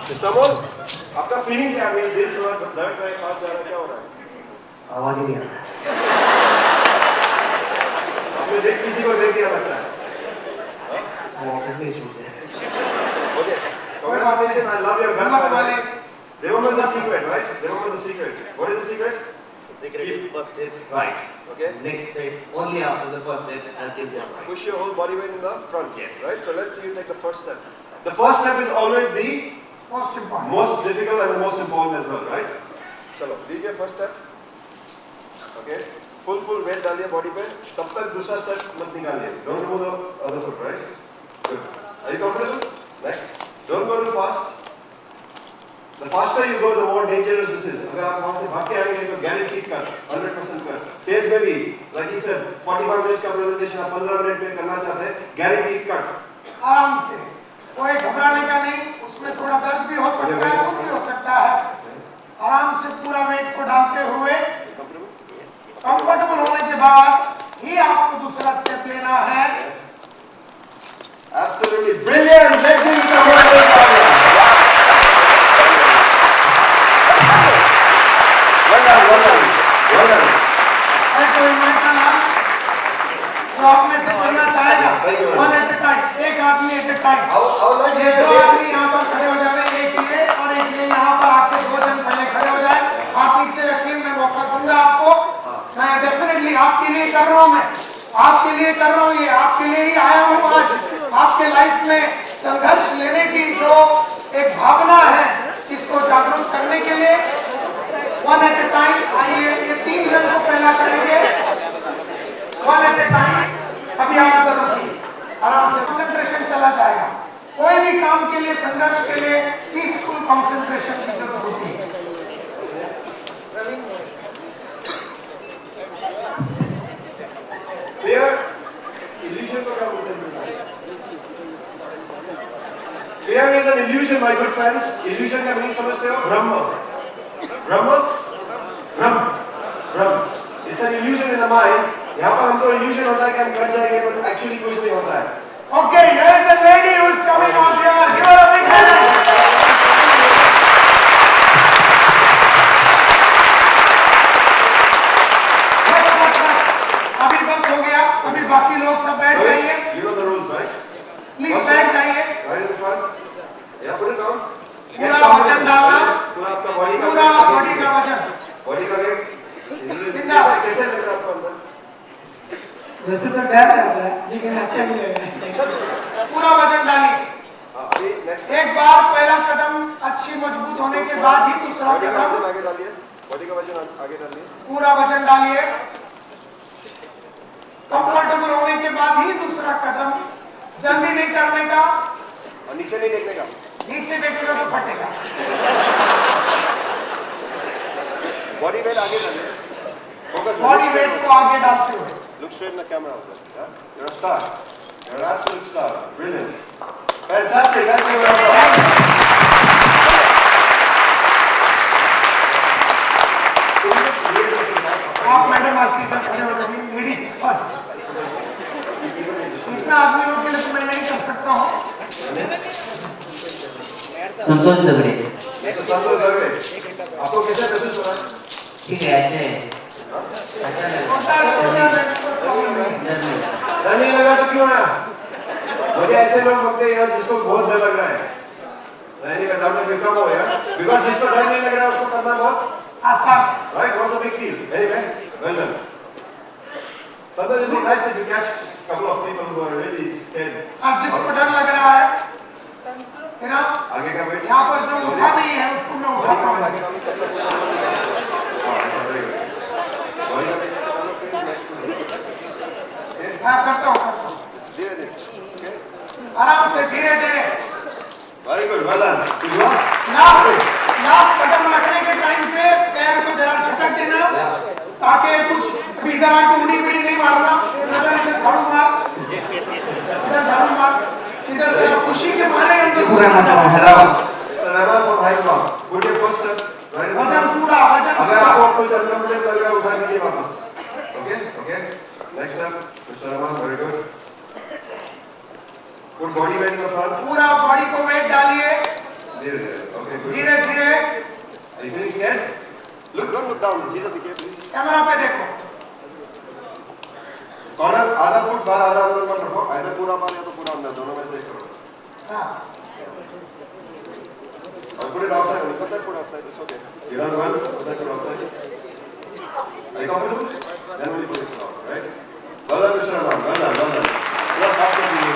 Mr. Amol, आपका फीलिंग क्या है? दिल थोड़ा दर्द रहा है, सांस जा रहा है, क्या हो रहा है? आवाज ही नहीं आ रहा। आपने देख किसी को देख दिया लगता है। वो ऑफिस में छूट गया। Okay. Congratulations, I love your guts. Remember the secret, right? Remember the secret. What is the secret? The secret is first step right. Okay. Next step only after the first step has been done right. Push your whole body weight in the front. Yes. Right? So let's see you take the first step. The first step is always the most important, most difficult and the most important as well, right? Chalo, लीजिए first step. Okay. Full weight डालिए body पे. तब तक दूसरा step मत निकालिए. Don't remove the other foot, right? Good. Are you comfortable? Next. Don't go too fast. The faster you go, the more dangerous this is. अगर आप वहाँ से भाग के आएंगे तो guaranteed cut, 100% cut. Sales में भी, like he said, 45 minutes का presentation आप 15 मिनट में करना चाहते हैं, guaranteed cut. आराम से, कोई घबराने का नहीं, उसमें थोड़ा दर्द भी हो सकता है, कुछ भी हो सकता है। आराम से पूरा वेट को डालते हुए बाद ही आपको दूसरा स्टेप लेना है। Absolutely brilliant. Let's give some more applause. Well done, well done, well done. कोई माइकल तो आप में से करना चाहेगा वन एट ए टाइम, एक आदमी एट ए टाइम। ये दो आदमी यहाँ पर खड़े हो जाए, एक ये और एक ये, यहाँ पर आके दो जन पहले खड़े हो जाए। आप पीछे रखिए, मैं मौका दूंगा आपको। मैं डेफिनेटली आपके लिए कर रहा हूँ, मैं आपके लिए कर रहा हूँ, ये आपके लिए ही आया हूँ आज। आपके लाइफ में संघर्ष लेने की जो एक भावना है, इसको जागरूक करने के लिए वन एट ए टाइम आइए। ये तीन जन को पहला करेंगे वन एट ए टाइम। अभी आप इधर रुकिए, आराम से कंसंट्रेशन चला जाएगा। कोई भी काम के लिए, संघर्ष के लिए पीसफुल कंसंट्रेशन की जरूरत होती है। Fear, illusion को क्या बोलते हैं? Fear is an illusion, my good friends. Illusion का meaning समझते हो? Brahma. Brahma? Brahm. Brahm. It's an illusion in the mind. यहाँ पर हमको illusion होता है कि हम कट जाएंगे, but actually कुछ नहीं होता है। Okay, here is a lady who is coming out here. Give her a big hand. बस अभी बस हो गया। अभी बाकी लोग सब बैठ जाइए। You know the rules, right? Please बैठ जाइए। Right in front. Yeah, put it down. पूरा वजन डालना, पूरा आपका body का पूरा बॉडी का वजन। body का weight. कैसे लग रहा है आपको अंदर? वैसे तो डर लग रहा है, लेकिन अच्छा भी लग रहा है। पूरा वजन डालिए। अभी next. एक बार पहला कदम अच्छी मजबूत होने के बाद ही दूसरा बॉडी का कदम, वजन आगे डालिए। बॉडी का वजन आगे डालिए। पूरा वजन डालिए। कंफर्टेबल होने के बाद ही दूसरा कदम। जल्दी नहीं करने का, और नीचे नहीं देखने का। नीचे देखेगा तो फटेगा। बॉडी वेट आगे डालिए। Focus. बॉडी वेट को आगे डालते हुए। Look straight in the camera. Yeah? You're a star. You're an absolute star. Brilliant. Fantastic. That's what we're about. आप मैडम आपकी तरफ खड़े हो जाइए। Ladies first. इतना आदमी लोग के लिए तो मैं नहीं कर सकता हूँ। संतोष दगड़े। संतोष दगड़े, आपको कैसे महसूस हो रहा है? ठीक है, अच्छे है। अच्छा लग रहा है। डर नहीं लगा तो क्यों आया? मुझे ऐसे लोग बोलते हैं यार जिसको बहुत डर लग रहा है। नहीं का डर में कम हो यार, बिकॉज जिसको डर नहीं लग रहा है उसको करना बहुत आसान। right? What's the big deal? Anyway, well done. Sometimes it's nice if you catch a couple of people who are really scared. अब जिसको डर लग रहा है ना, आगे का वेट। यहाँ पर जो उठा नहीं है उसको मैं उठाता हूँ। मैं करता हूँ। धीरे धीरे। आराम से धीरे धीरे। Very good, well done. Last कदम रखने के टाइम पे पैर को जरा झटक देना, ताकि कुछ इधर आके उंगली नहीं मारना। इधर झाड़ू मार, इधर झाड़ू मार, इधर जरा खुशी के मारे Rahman from Hyderabad. Put your first step right in वजन front. पूरा, वजन अगर पूरा। आपको कुछ अनकंफर्टेबल लग रहा है उठा दीजिए वापस। Okay, okay. Next step, Mr. Rahman, very good. Put body weight in the front. पूरा बॉडी को वेट डालिए धीरे धीरे। Okay, good. धीरे धीरे। Are you feeling scared? Look, don't look down. सीधा दिखिए please. कैमरा पे देखो। कॉर्नर आधा फुट बाहर आधा अंदर मत रखो, either पूरा बाहर या तो पूरा अंदर, दोनों में से एक करो। हाँ। और put it outside. Put that foot outside. It's okay. You done well. Put that foot outside. Are you comfortable? Then we'll put it out, right? Well done, Mr. Rahman. Well done, well done. Yes, after you.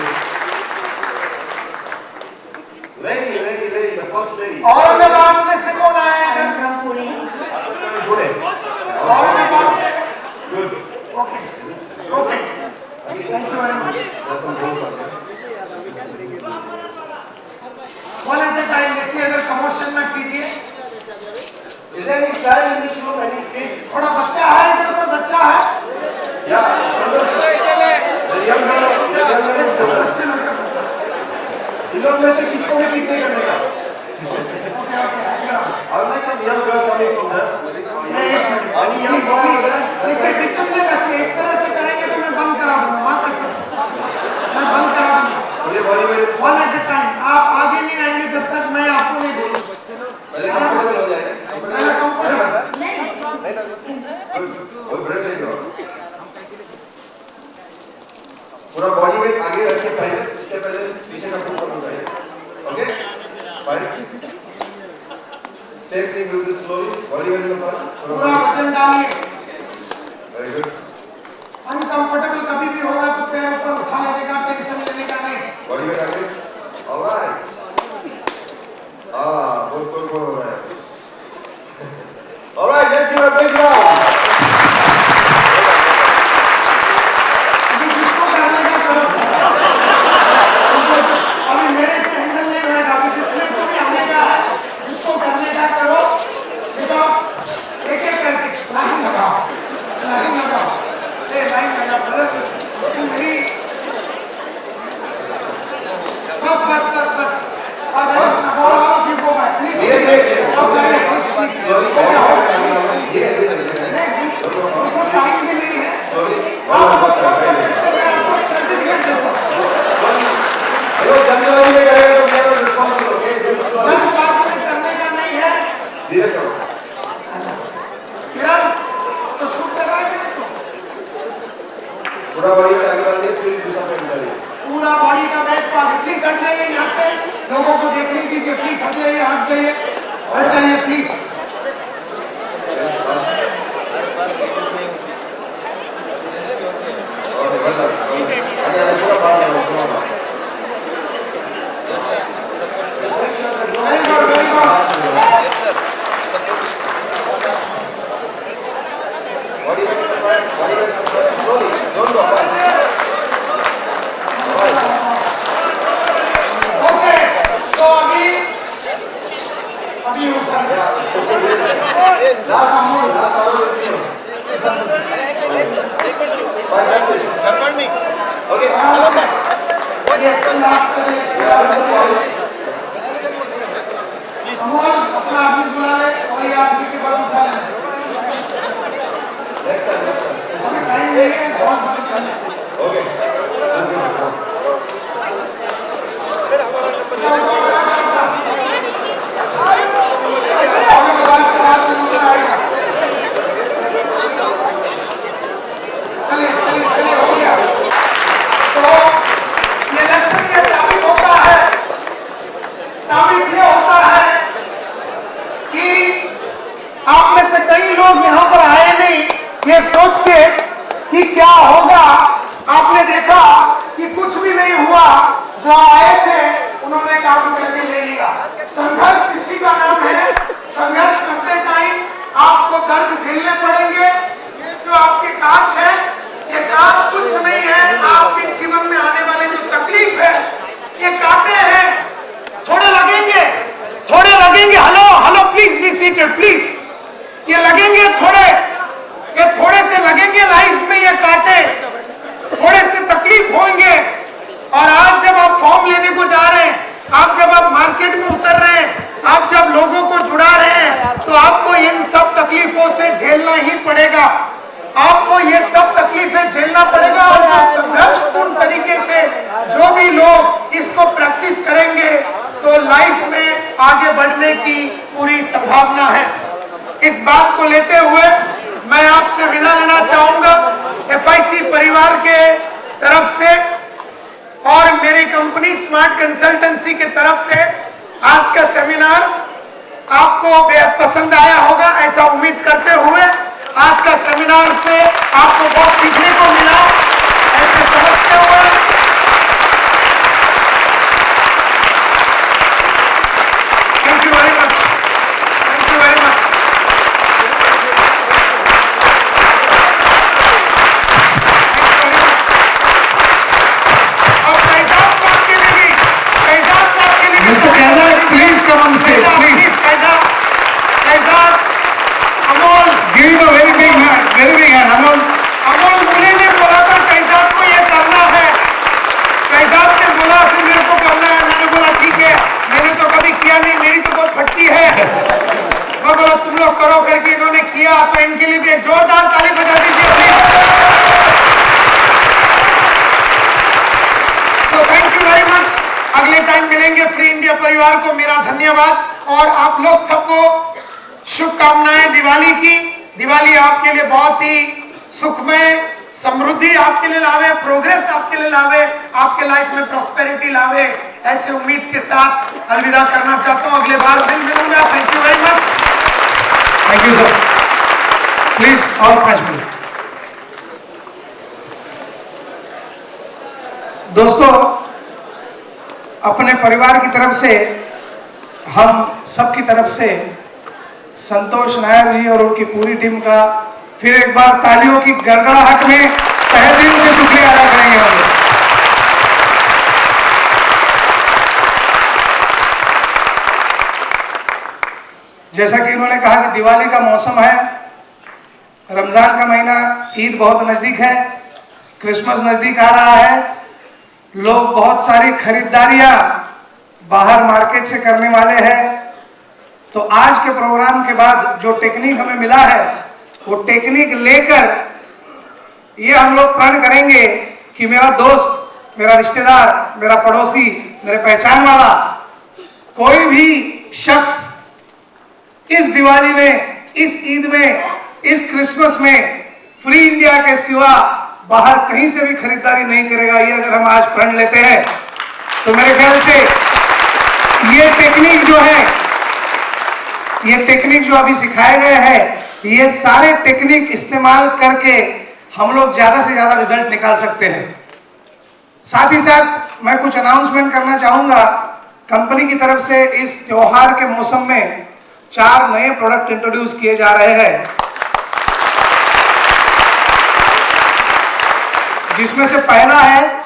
Lady, the first lady. Aurangabad में से कौन आया है? Pune. Aurangabad से। Good. Okay, okay. Thank you very much. There's some rules out there. One at a time देखिए, अगर commotion ना कीजिए। Is there any child in this room? Any kid? थोड़ा बच्चा है इधर पर, बच्चा है। Yeah. The young girl. The young girl is the one. बच्चे लोग का बच्चा। इन लोग में से किसको भी पिक नहीं करने का? Okay, okay, I would like some young girl coming from there. इसे डिसिप्लिन रखिए, इस तरह से करेंगे तो मैं बंद करा दूंगा, वहाँ कर सकता, मैं बंद करा दूंगा। वन एट ए टाइम, आप आगे नहीं आएंगे जब तक मैं आपको नहीं बोलूँ। पहले कंफर्टेबल हो जाए, पहले कंफर्टेबल। पूरा बॉडी वेट आगे रखिए पहले, उसके पहले पीछे का फोकस उठाइए। Okay, fine. Same thing, do this slowly, body weight in front, पूरा वजन डालिए। Very good. अनकंफर्टेबल कभी भी होगा तो पैर ऊपर उठा लेने का, टेंशन लेने का नहीं। बॉडी वेट आगे, ऑलराइट। बहुत हो रहा है। Alright, let's give a big round. पूरा बॉडी का आगे बढ़िए, फिर दूसरा पैर डालिए। पूरा बॉडी का वेट को आगे, प्लीज हट जाइए यहाँ से, लोगों को देखने दीजिए, प्लीज हट जाइए, हट जाइए, हट जाइए प्लीज। अपना आदमी बुला ले और ये आदमी के बाद उठा लेना। टाइम नहीं है, बहुत चलिए हो गया। तो ये लक्षण ये साबित होता है कि आप में से कई लोग यहाँ पर आए नहीं ये सोच के कि क्या होगा। आपने देखा कि कुछ भी नहीं हुआ, जो आए थे उन्होंने काम करके ले लिया। संघर्ष इसी का नाम है। संघर्ष करते टाइम आपको दर्द झेलने पड़ेंगे। ये जो आपके कांच है, ये कांच कुछ नहीं है, आपके जीवन में आने वाले जो तकलीफ है, ये कांटे हैं। थोड़े लगेंगे। Hello please be seated please. ये लगेंगे थोड़े, ये थोड़े से लगेंगे लाइफ में, ये कांटे थोड़े से तकलीफ होंगे। और आज जब आप फॉर्म लेने को जा रहे हैं, जब आप मार्केट में उतर रहे हैं, आप जब लोगों को जुड़ा रहे हैं, तो आपको इन सब तकलीफों से झेलना ही पड़ेगा। आपको ये सब तकलीफें झेलना पड़ेगा। और जो संघर्षपूर्ण तरीके से जो भी लोग इसको प्रैक्टिस करेंगे तो लाइफ में आगे बढ़ने की पूरी संभावना है। इस बात को लेते हुए मैं आपसे विदा लेना चाहूंगा। FIC परिवार के तरफ से और मेरी कंपनी स्मार्ट कंसल्टेंसी के तरफ से आज का सेमिनार आपको बेहद पसंद आया होगा, ऐसा उम्मीद करते हुए आज का सेमिनार से आपको बहुत सीखने को मिला, ऐसे समझते हुए थैंक यू वेरी मच। और फैजाद साहब के लिए भी please come on stage, please. Faizad, Amol, give a very big hand. Amol मुझे ने बोला था फैजाद को ये करना है, फैजाद ने बोला फिर मेरे को करना है। मैंने बोला ठीक है, मैंने तो कभी किया नहीं, मेरी तो बहुत फटती है। मैं बोला तुम लोग करो करके इन्होंने किया तो लिए एक जोरदार ताली बजा दीजिए please. So thank you very much. अगले टाइम मिलेंगे फ्री इंडिया परिवार को मेरा धन्यवाद और आप लोग सबको शुभकामनाएं दिवाली की। दिवाली आपके लिए बहुत ही सुखमय, समृद्धि आपके लिए लावे, प्रोग्रेस आपके लिए लावे, आपके लाइफ में प्रॉस्पेरिटी लावे, ऐसे उम्मीद के साथ अलविदा करना चाहता हूं। अगले बार फिर मिलूंगा। Thank you very much. Thank you sir. Please all 5 minute. दोस्तों, अपने परिवार की तरफ से, हम सब की तरफ से संतोष नायर जी और उनकी पूरी टीम का फिर एक बार तालियों की गड़गड़ाहट में तहे दिल से शुक्रिया अदा करेंगे हम लोग। जैसा कि इन्होंने कहा कि दिवाली का मौसम है, रमजान का महीना, ईद बहुत नजदीक है, क्रिसमस नजदीक आ रहा है, लोग बहुत सारी खरीदारियां बाहर मार्केट से करने वाले हैं। तो आज के प्रोग्राम के बाद जो टेक्निक हमें मिला है, वो टेक्निक लेकर ये हम लोग प्रण करेंगे कि मेरा दोस्त, मेरा रिश्तेदार, मेरा पड़ोसी, मेरे पहचान वाला कोई भी शख्स इस दिवाली में, इस ईद में, इस क्रिसमस में फ्री इंडिया के सिवा बाहर कहीं से भी खरीदारी नहीं करेगा। ये अगर हम आज प्रण लेते हैं तो मेरे ख्याल से ये टेक्निक जो है, ये टेक्निक जो अभी सिखाए गए हैं, ये सारे टेक्निक इस्तेमाल करके हम लोग ज्यादा से ज्यादा रिजल्ट निकाल सकते हैं। साथ ही साथ मैं कुछ अनाउंसमेंट करना चाहूंगा। कंपनी की तरफ से इस त्योहार के मौसम में 4 नए प्रोडक्ट इंट्रोड्यूस किए जा रहे हैं, जिसमें से पहला है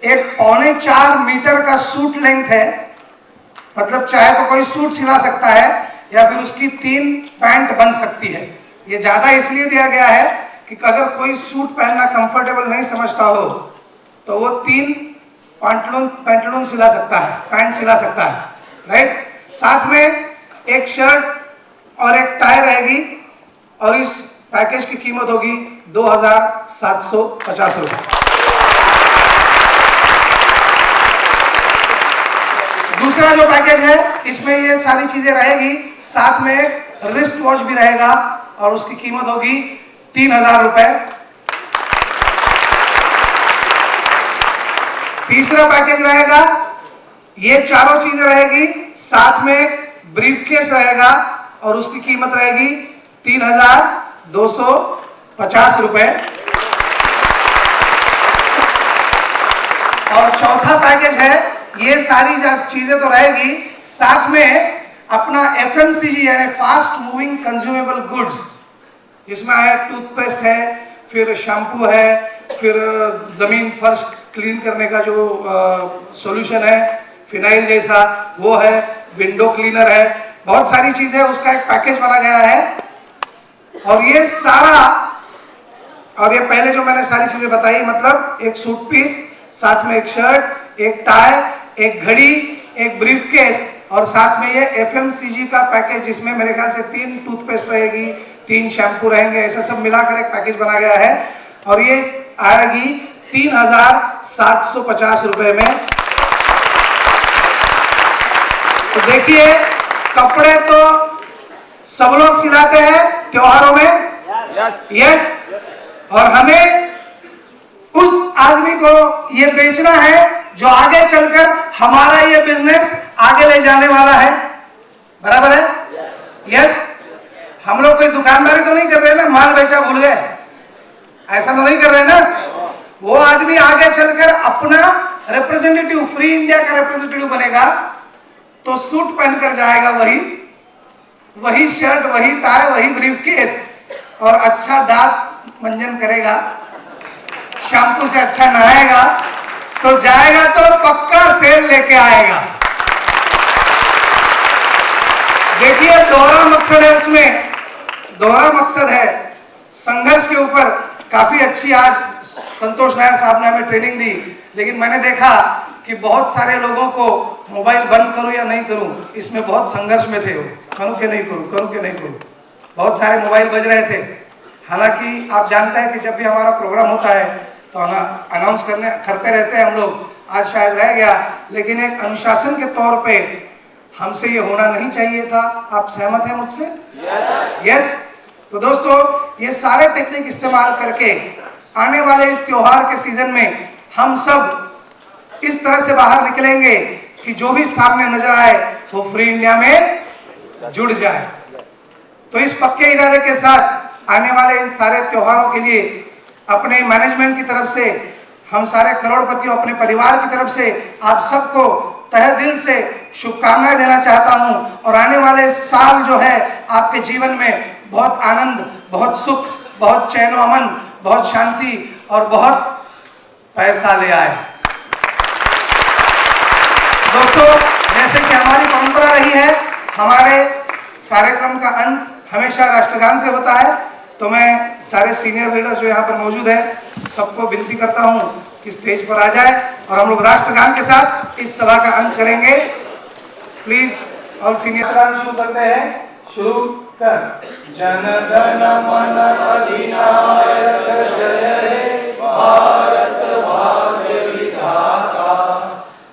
एक 4.25 मीटर का सूट लेंथ है। मतलब चाहे तो कोई सूट सिला सकता है या फिर उसकी 3 पैंट बन सकती है। ये ज्यादा इसलिए दिया गया है कि अगर कोई सूट पहनना कंफर्टेबल नहीं समझता हो तो वो 3 पैंटलून सिला सकता है, पैंट सिला सकता है, राइट। साथ में एक शर्ट और एक टाई रहेगी और इस पैकेज की कीमत होगी 2750 रुपए। दूसरा जो पैकेज है, इसमें ये सारी चीजें रहेगी, साथ में एक रिस्ट वॉच भी रहेगा और उसकी कीमत होगी 3000 रुपए। तीसरा पैकेज रहेगा, ये चारों चीजें रहेगी, साथ में ब्रीफकेस रहेगा और उसकी कीमत रहेगी 3250 रुपए। और चौथा पैकेज है, ये सारी चीजें तो रहेगी, साथ में अपना FMCG यानी फास्ट मूविंग कंज्यूमेबल गुड्स, जिसमें है टूथपेस्ट है, फिर शैम्पू है, फिर जमीन फर्श क्लीन करने का जो सॉल्यूशन है, फिनाइल जैसा वो है, विंडो क्लीनर है, बहुत सारी चीजें, उसका एक पैकेज बना गया है। और ये सारा, और ये पहले जो मैंने सारी चीजें बताई, मतलब एक सूट पीस, साथ में एक शर्ट, एक टाई, एक घड़ी, एक ब्रीफकेस और साथ में ये FMCG का पैकेज, जिसमें मेरे ख्याल से 3 टूथपेस्ट रहेगी, 3 शैम्पू रहेंगे, ऐसा सब मिलाकर एक पैकेज बना गया है और ये आएगी 3750 रुपए में। तो देखिए, कपड़े तो सब लोग सिलाते हैं त्योहारों में, यस, और हमें उस आदमी को ये बेचना है जो आगे चलकर हमारा ये बिजनेस आगे ले जाने वाला है, बराबर है, यस। हम लोग कोई दुकानदारी तो नहीं कर रहे ना, माल बेचा भूल गए, ऐसा तो नहीं कर रहे ना। वो आदमी आगे चलकर अपना रिप्रेजेंटेटिव, फ्री इंडिया का रिप्रेजेंटेटिव बनेगा, तो सूट पहनकर जाएगा, वही शर्ट, वही टाई, वही ब्रीफकेस और अच्छा दांत मंजन करेगा, शैम्पू से अच्छा नहाएगा, तो जाएगा तो पक्का सेल लेके आएगा। देखिए, दोहरा मकसद है उसमें, दोहरा मकसद है। संघर्ष के ऊपर काफी अच्छी आज संतोष नायर साहब ने हमें ट्रेनिंग दी, लेकिन मैंने देखा कि बहुत सारे लोगों को मोबाइल बंद करूं या नहीं करूं, इसमें बहुत संघर्ष में थे वो, करूं कि नहीं करूं, करूं कि नहीं करूं, बहुत सारे मोबाइल बज रहे थे। हालांकि आप जानते हैं कि जब भी हमारा प्रोग्राम होता है तो अनाउंस करते रहते हैं हम लोग, आज शायद रह गया, लेकिन एक अनुशासन के तौर पे हमसे ये होना नहीं चाहिए था। आप सहमत हैं मुझसे? यस। तो दोस्तों, ये सारे टेक्निक इस्तेमाल करके आने वाले इस त्योहार के सीजन में हम सब इस तरह से बाहर निकलेंगे कि जो भी सामने नजर आए वो फ्री इंडिया में जुड़ जाए। तो इस पक्के इरादे के साथ आने वाले इन सारे त्योहारों के लिए अपने मैनेजमेंट की तरफ से, हम सारे करोड़पतियों अपने परिवार की तरफ से आप सबको तहे दिल से शुभकामनाएं देना चाहता हूं। और आने वाले साल जो है आपके जीवन में बहुत आनंद, बहुत सुख, बहुत चैन व अमन, बहुत शांति और बहुत पैसा ले आए। दोस्तों, जैसे कि हमारी परंपरा रही है, हमारे कार्यक्रम का अंत हमेशा राष्ट्रगान से होता है। तो मैं सारे सीनियर लीडर्स जो यहाँ पर मौजूद है सबको विनती करता हूँ कि स्टेज पर आ जाए और हम लोग राष्ट्रगान के साथ इस सभा का अंत करेंगे। प्लीज ऑल सीनियर गान शुरू करते हैं। शुरू कर। जन गण मन अधिनायक जय हे भारत भाग्य विधाता,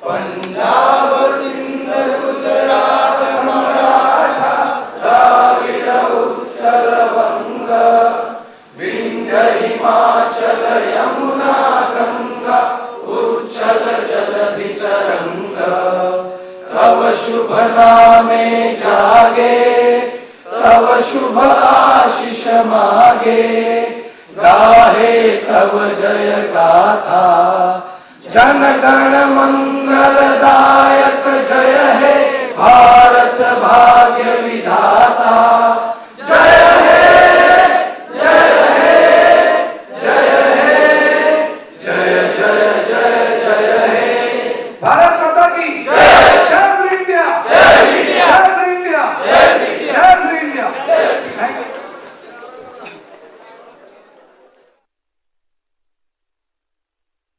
पंजाब सिंध गुजरात मराठा द्राविड़ उत्कल वंग, विंध्य हिमाचल यमुना गंगा उच्छल जलधि तरंग, तव शुभ नामे जागे, तव शुभ आशीष मागे, गाहे तव जय गाथा, जन गण मंगलदायक जय हे भारत।